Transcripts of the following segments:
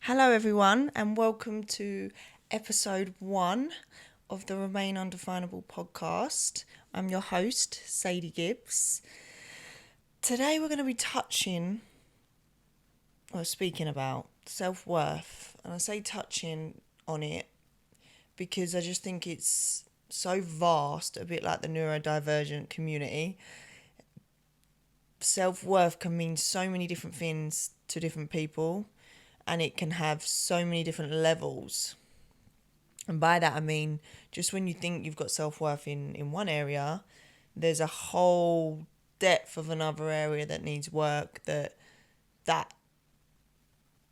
Hello, everyone, and welcome to episode 1 of the Remain Undefinable podcast. I'm your host, Sadie Gibbs. Today, we're going to be speaking about self worth, and I say touching on it because I just think it's so vast, a bit like the neurodivergent community. Self worth can mean so many different things to different people, and it can have so many different levels. And by that, I mean, just when you think you've got self-worth in one area, there's a whole depth of another area that needs work that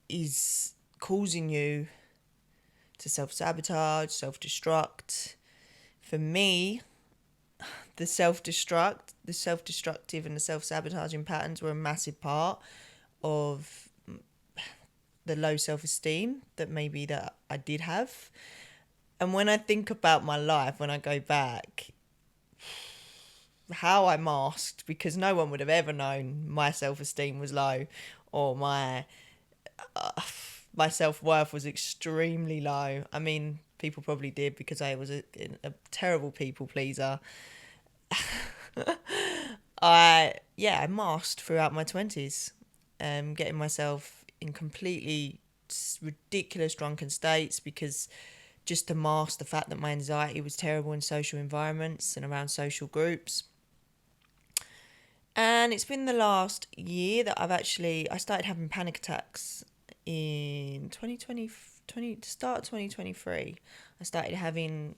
is causing you to self-sabotage, self-destruct. For me, the self-destructive and the self-sabotaging patterns were a massive part of the low self-esteem that I did have. And when I think about my life, when I go back, how I masked, because no one would have ever known my self-esteem was low, or my self-worth was extremely low. I mean, people probably did because I was a terrible people pleaser. I masked throughout my 20s, getting myself in completely ridiculous drunken states because just to mask the fact that my anxiety was terrible in social environments and around social groups. And it's been the last year that I started having panic attacks in 2020, start of 2023. I started having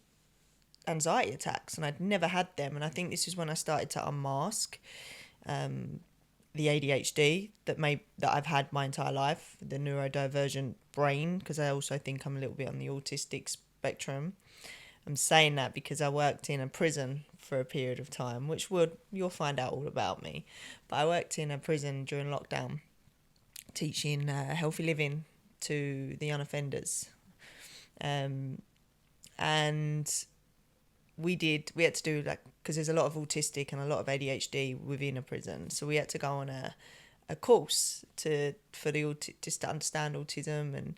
anxiety attacks and I'd never had them. And I think this is when I started to unmask the ADHD that I've had my entire life, the neurodivergent brain, because I also think I'm a little bit on the autistic spectrum. I'm saying that because I worked in a prison for a period of time, which you'll find out all about me. But I worked in a prison during lockdown, teaching healthy living to the young offenders, and we had to do because there's a lot of autistic and a lot of ADHD within a prison, so we had to go on a course just to understand autism,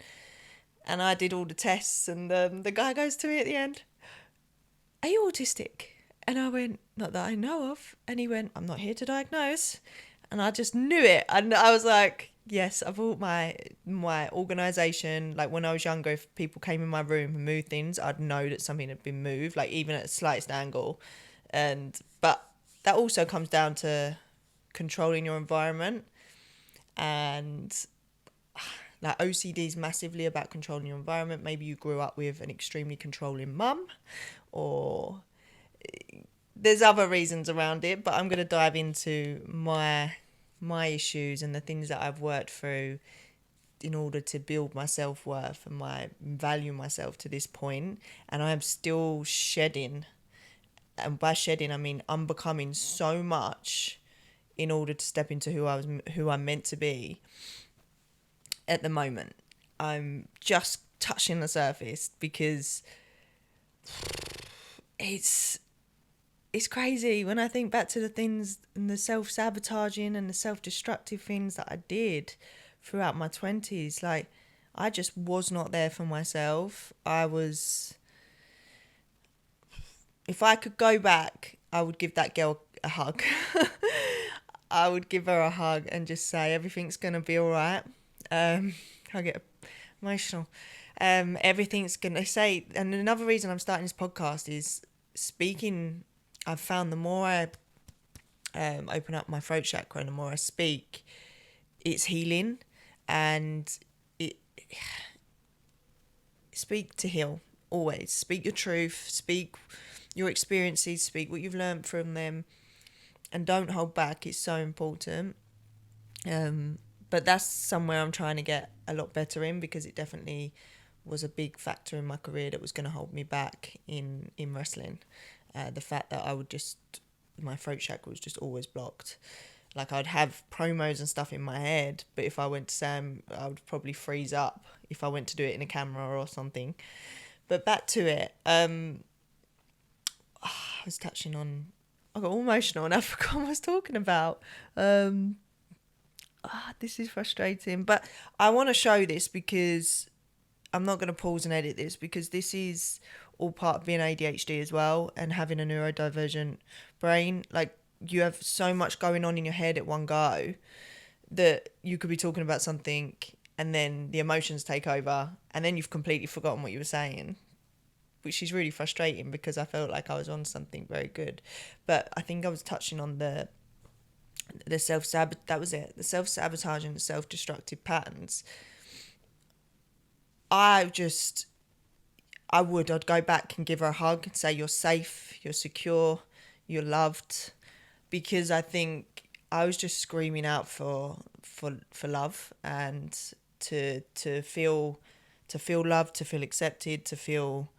and I did all the tests, and the guy goes to me at the end, "Are you autistic?" And I went, "Not that I know of." And he went, "I'm not here to diagnose." And I just knew it. And I was like, yes, I thought my organisation, like when I was younger, if people came in my room and moved things, I'd know that something had been moved, like even at the slightest angle. But that also comes down to controlling your environment. And like OCD is massively about controlling your environment. Maybe you grew up with an extremely controlling mum, or there's other reasons around it, but I'm going to dive into my issues and the things that I've worked through in order to build my self-worth and my value myself to this point. And I am still shedding, and by shedding I mean unbecoming so much in order to step into who I'm meant to be. At the moment, I'm just touching the surface because it's crazy when I think back to the things and the self-sabotaging and the self-destructive things that I did throughout my 20s. Like, I just was not there for myself. If I could go back, I would give that girl a hug. I would give her a hug and just say, everything's going to be all right. I get emotional. Everything's going to say, and another reason I'm starting this podcast is speaking. I've found the more I open up my throat chakra and the more I speak, it's healing. And speak to heal, always. Speak your truth, speak your experiences, speak what you've learned from them, and don't hold back. It's so important. But that's somewhere I'm trying to get a lot better in, because it definitely was a big factor in my career that was going to hold me back in wrestling. The fact that my throat chakra was just always blocked. Like, I'd have promos and stuff in my head, but if I went to Sam, I would probably freeze up if I went to do it in a camera or something. But back to it. I was touching on... I got all emotional and I forgot what I was talking about. this is frustrating, but I want to show this because I'm not going to pause and edit this, because this is all part of being ADHD as well, and having a neurodivergent brain. Like, you have so much going on in your head at one go that you could be talking about something and then the emotions take over and then you've completely forgotten what you were saying, which is really frustrating because I felt like I was on something very good. But I think I was touching on the that was it, the self-sabotage and the self-destructive patterns. I'd go back and give her a hug and say, you're safe, you're secure, you're loved, because I think I was just screaming out for love, and to feel loved, to feel accepted, to feel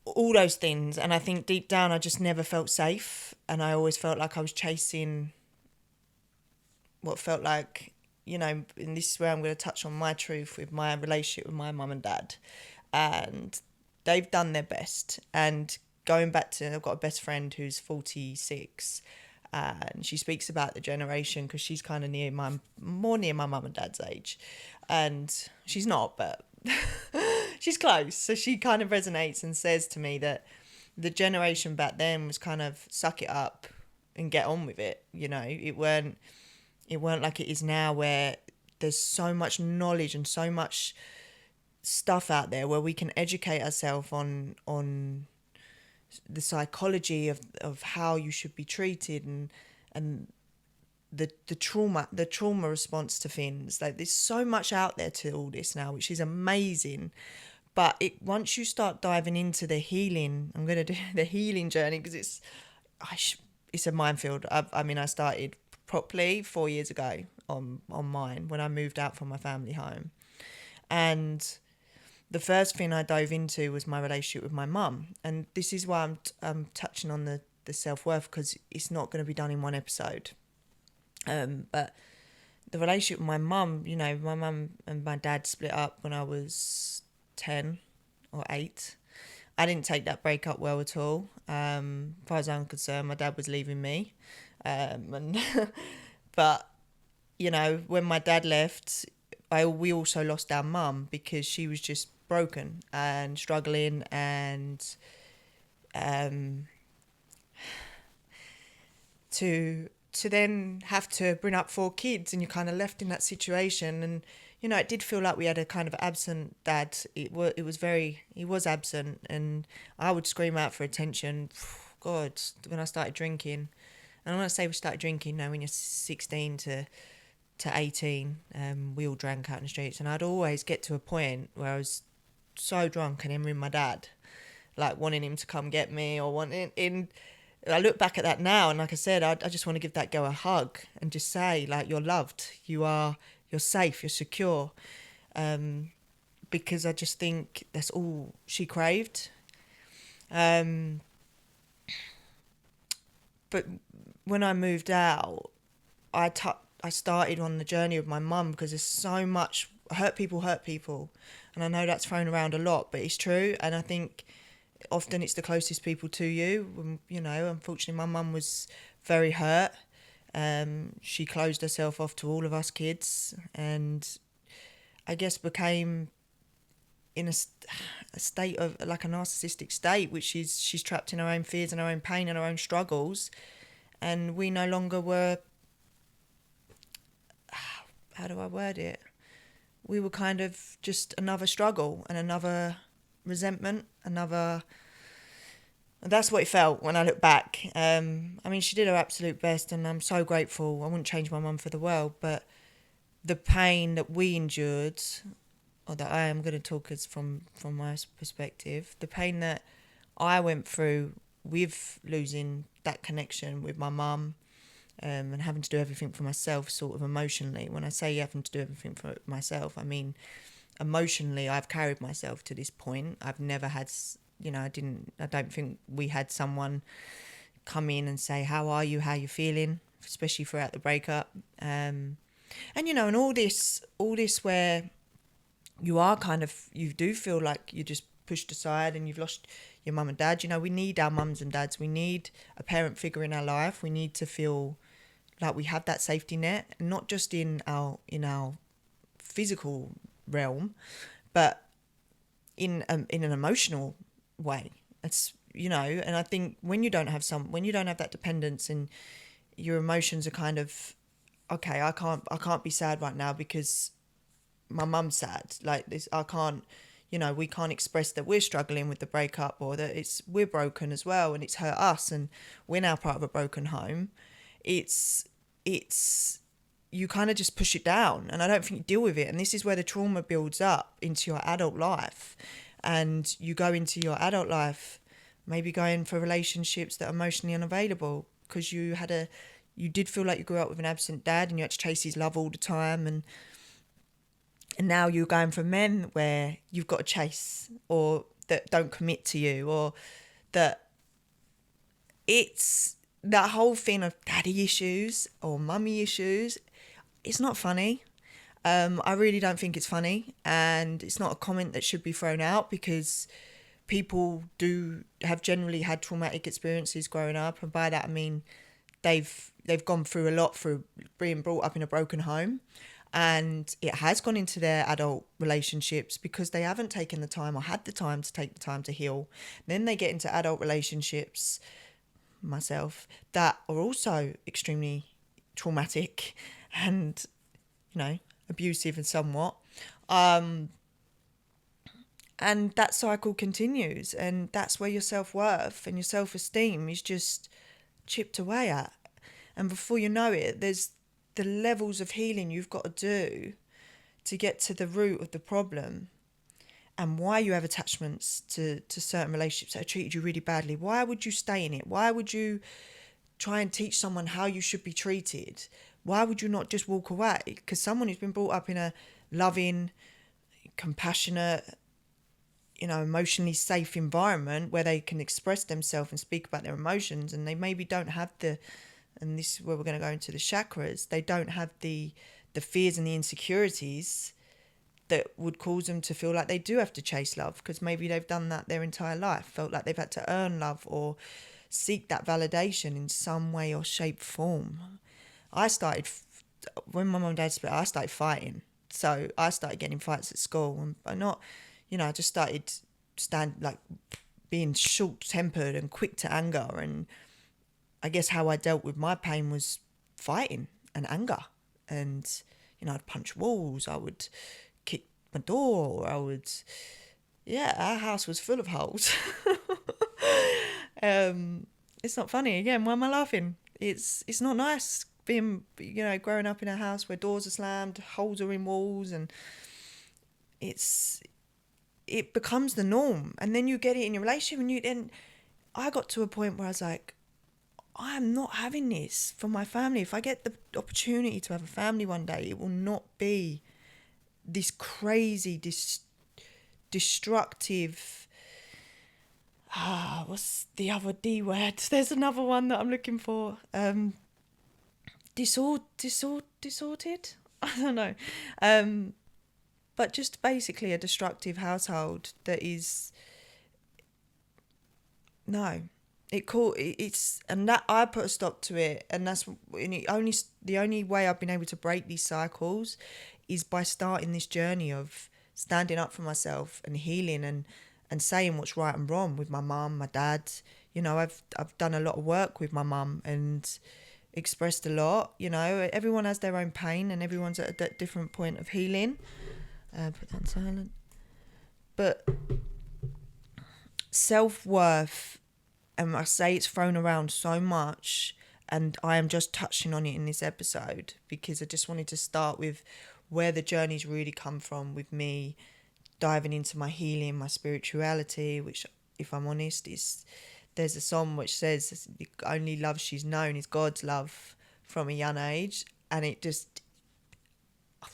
all those things. And I think deep down I just never felt safe, and I always felt like I was chasing what felt like, and this is where I'm going to touch on my truth with my relationship with my mum and dad. And they've done their best. And going back to, I've got a best friend who's 46, and she speaks about the generation because she's kind of more near my mum and dad's age. And she's not, but she's close. So she kind of resonates and says to me that the generation back then was kind of suck it up and get on with it. It weren't like it is now, where there's so much knowledge and so much stuff out there where we can educate ourselves on the psychology of how you should be treated, and the trauma response to things. Like, there's so much out there to all this now, which is amazing. But once you start diving into the healing, I'm going to do the healing journey, because it's a minefield. I started properly 4 years ago on mine, when I moved out from my family home. And the first thing I dove into was my relationship with my mum. And this is why I'm touching on the self-worth, because it's not going to be done in one episode. But the relationship with my mum, my mum and my dad split up when I was 10 or 8. I didn't take that breakup well at all. As far as I'm concerned, my dad was leaving me. But when my dad left, we also lost our mum, because she was just broken and struggling, and to then have to bring up 4 kids, and you're kind of left in that situation. And it did feel like we had a kind of absent dad. He was absent, and I would scream out for attention. God, when I started drinking. And when I say we started drinking, when you're 16 to 18, we all drank out in the streets. And I'd always get to a point where I was so drunk and ring my dad, like wanting him to come get me, or I look back at that now, and like I said, I just want to give that girl a hug and just say, like, you're loved, you're safe, you're secure, because I just think that's all she craved. But when I moved out, I started on the journey with my mum, because there's so much hurt people, and I know that's thrown around a lot, but it's true. And I think often it's the closest people to you. Unfortunately, my mum was very hurt. She closed herself off to all of us kids, and I guess became in a state of like a narcissistic state, which is she's trapped in her own fears and her own pain and her own struggles, and we no longer were, how do I word it? We were kind of just another struggle and another resentment, that's what it felt when I look back. She did her absolute best, and I'm so grateful. I wouldn't change my mum for the world, but the pain that we endured, or that I am going to talk as from my perspective, the pain that I went through with losing that connection with my mum, and having to do everything for myself, sort of emotionally. When I say having to do everything for myself, I mean emotionally. I've carried myself to this point. I've never had, I don't think we had someone come in and say, how are you, how you feeling, especially throughout the breakup. And all this where you do feel like you're just pushed aside and you've lost your mum and dad. We need our mums and dads. We need a parent figure in our life. We need to feel like we have that safety net, not just in our physical realm, but in an emotional way. It's, you know, and I think when you don't have that dependence, and your emotions are kind of, okay, I can't be sad right now because my mum's sad, like this, I can't, you know, we can't express that we're struggling with the breakup, or that we're broken as well and it's hurt us and we're now part of a broken home. It's you kind of just push it down, and I don't think you deal with it, and this is where the trauma builds up into your adult life, and you go into your adult life maybe going for relationships that are emotionally unavailable because you did feel like you grew up with an absent dad and you had to chase his love all the time, and now you're going for men where you've got to chase, or that don't commit to you, or that it's that whole thing of daddy issues or mummy issues. It's not funny. I really don't think it's funny, and it's not a comment that should be thrown out, because people do have generally had traumatic experiences growing up, and by that I mean they've gone through a lot through being brought up in a broken home, and it has gone into their adult relationships because they haven't taken the time or had the time to take the time to heal. Then they get into adult relationships, myself, that are also extremely traumatic and, you know, abusive and somewhat. And that cycle continues, and that's where your self-worth and your self-esteem is just chipped away at. And before you know it, there's the levels of healing you've got to do to get to the root of the problem, and why you have attachments to certain relationships that have treated you really badly. Why would you stay in it? Why would you try and teach someone how you should be treated? Why would you not just walk away? Because someone who's been brought up in a loving, compassionate, you know, emotionally safe environment where they can express themselves and speak about their emotions, and they maybe don't have and this is where we're going to go into the chakras, they don't have the fears and the insecurities that would cause them to feel like they do have to chase love, because maybe they've done that their entire life, felt like they've had to earn love or seek that validation in some way or shape, form. When my mum and dad split, I started fighting. So I started getting in fights at school, and I just started being short-tempered and quick to anger. And I guess how I dealt with my pain was fighting and anger. And, I'd punch walls, I would kick my door, our house was full of holes. It's not funny. Again, why am I laughing? It's not nice being, growing up in a house where doors are slammed, holes are in walls, and it becomes the norm. And then you get it in your relationship, and I got to a point where I was like, I'm not having this for my family. If I get the opportunity to have a family one day, it will not be this crazy, destructive. What's the other D word? There's another one that I'm looking for. Disordered? I don't know. But just basically a destructive household that is. No. And that I put a stop to it, and the only way I've been able to break these cycles is by starting this journey of standing up for myself and healing and saying what's right and wrong with my mum, my dad. I've done a lot of work with my mum and expressed a lot. Everyone has their own pain, and everyone's at a different point of healing. Put that on silent. But self-worth, and I say it's thrown around so much, and I am just touching on it in this episode because I just wanted to start with where the journey's really come from, with me diving into my healing, my spirituality, which, if I'm honest, there's a song which says the only love she's known is God's love from a young age, and it just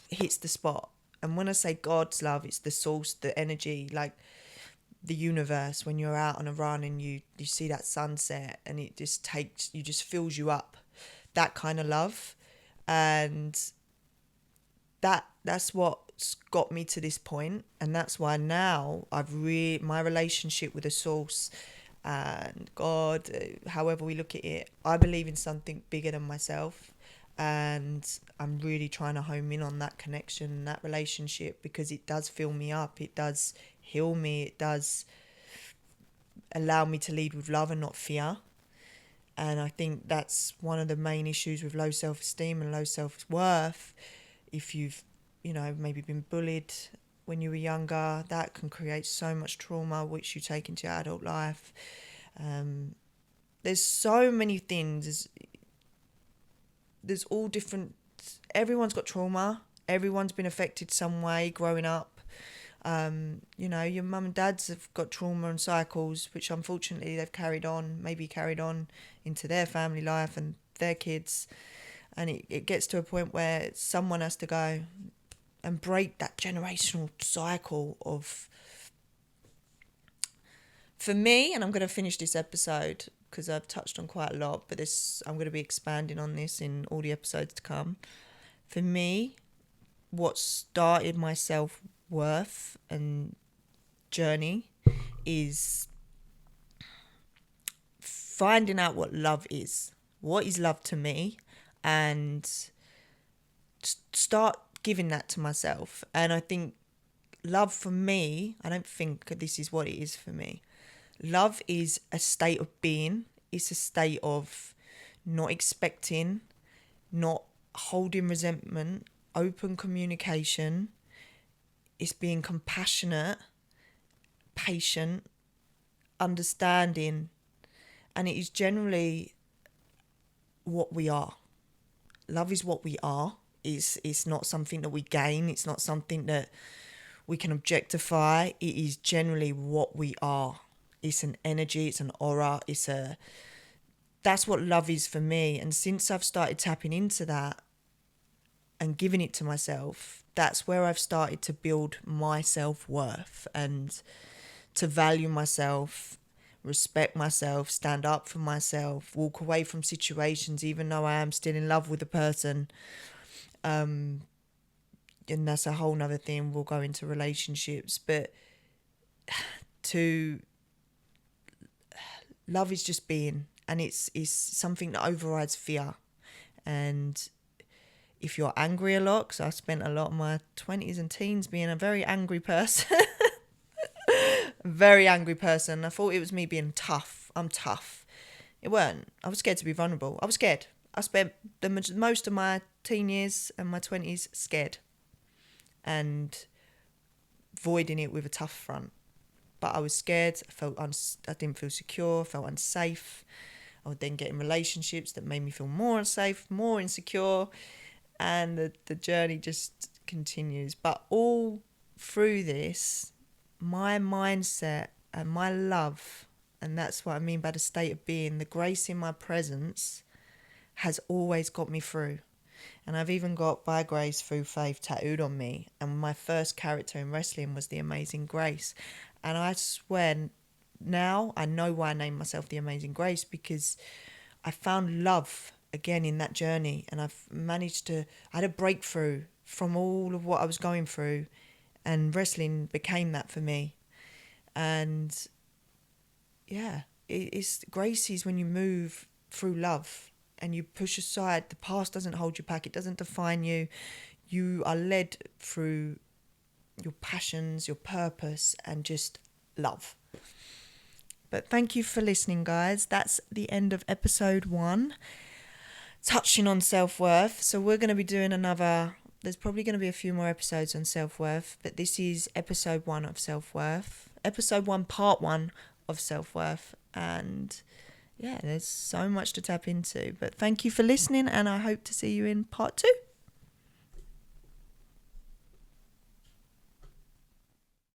hits the spot. And when I say God's love, it's the source, the energy, like the universe. When you're out on a run and you see that sunset, and it just fills you up, that kind of love. And that's what's got me to this point, and that's why now my relationship with the source and God, however we look at it, I believe in something bigger than myself, And I'm really trying to home in on that connection, that relationship, because it does fill me up. It does heal me. It does allow me to lead with love and not fear. And I think that's one of the main issues with low self-esteem and low self-worth. If you've, maybe been bullied when you were younger, that can create so much trauma, which you take into your adult life. There's so many things. There's all different. Everyone's got trauma. Everyone's been affected some way growing up. Your mum and dads have got trauma and cycles, which unfortunately they've carried on into their family life and their kids. And it gets to a point where someone has to go and break that generational cycle of... For me, and I'm going to finish this episode because I've touched on quite a lot, but I'm going to be expanding on this in all the episodes to come. For me, what started my self-worth and journey is finding out what love is. What is love to me? And start giving that to myself. And I think love for me, I don't think this is what it is for me. Love is a state of being. It's a state of not expecting, not holding resentment, open communication. It's being compassionate, patient, understanding. And it is generally what we are. Love is what we are. It's not something that we gain. It's not something that we can objectify. It is generally what we are. It's an energy. It's an aura. That's what love is for me. And since I've started tapping into that and giving it to myself, that's where I've started to build my self-worth and to value myself, respect myself, stand up for myself, walk away from situations even though I am still in love with the person. And that's a whole nother thing. We'll go into relationships, but love is just being, and it's something that overrides fear. And if you're angry a lot, because I spent a lot of my 20s and teens being a very angry person, very angry person. I thought it was me being tough. I'm tough. It weren't. I was scared to be vulnerable. I was scared. I spent most of my teen years and my 20s scared and voiding it with a tough front. But I was scared. I didn't feel secure. I felt unsafe. I would then get in relationships that made me feel more unsafe, more insecure, and the journey just continues. But all through this, my mindset and my love, and that's what I mean by the state of being, the grace in my presence has always got me through. And I've even got by grace through faith tattooed on me. And my first character in wrestling was the Amazing Grace. And I swear now I know why I named myself the Amazing Grace, because I found love again in that journey. And I had a breakthrough from all of what I was going through. And wrestling became that for me. And yeah, it's grace is when you move through love and you push aside. The past doesn't hold you back. It doesn't define you. You are led through your passions, your purpose, and just love. But thank you for listening, guys. That's the end of episode 1, touching on self-worth. So we're going to be doing there's probably going to be a few more episodes on self-worth, but this is episode 1 of self-worth. Episode 1, part 1 of self-worth. And yeah, there's so much to tap into. But thank you for listening, and I hope to see you in part 2.